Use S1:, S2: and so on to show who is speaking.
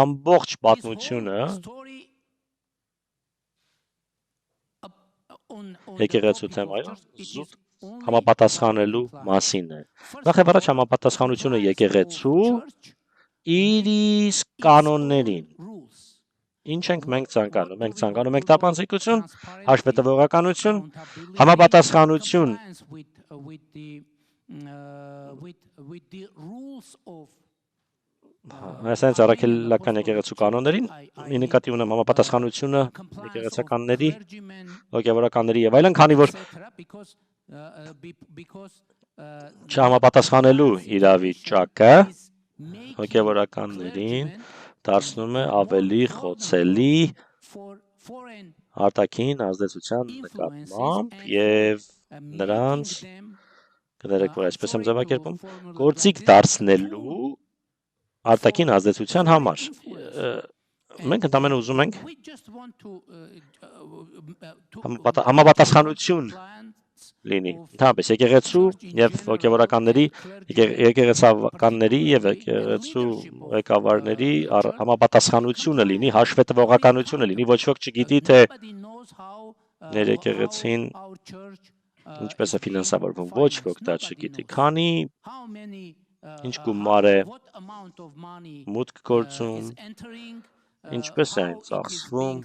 S1: ամբողջ պատմությունը եկեղեցու թեմայով զուտ համապատասխանելու մասին է։ Նախ եւ առաջ համապատասխանությունը եկեղեցու իր իսկ կանոններին։ Ինչ ենք մենք ցանկանում։ Մենք ցանկանում ենք տապանցիկություն, հաշվետվողականություն, համապատասխանություն Այսինքն առաքելական եկեղեցու կանոններին, ի նկատի ունեմ համապատասխանությունը եկեղեցականների, հոգևորականների եւ այլն, քանի որ չհամապատասխանելու իրավիճակը հոգևորականներին դարձնում է ավելի խոցելի արտաքին ազդեցության նկատմամբ եւ նրանց կներեք, որ այսպես եմ ձևակերպում, գործիք դարձնելու արտաքին ազդեցության համար։ Մենք ընդամենը ուզում ենք համապատասխանություն լինի։ Ընդհանրապես եկեղեցու եւ հոգևորականների, եկեղեցականների եւ եկեղեցու ղեկավարների համապատասխանությունը լինի, հաշվետվողականությունը լինի, ոչ ոք չգիտի թե ներ եկեղեցին ինչպես է ֆինանսավորվում, ոչ ոք դա չգիտի, քանի ինչ գումար է մուտք գործում, ինչպես է այն ծախսվում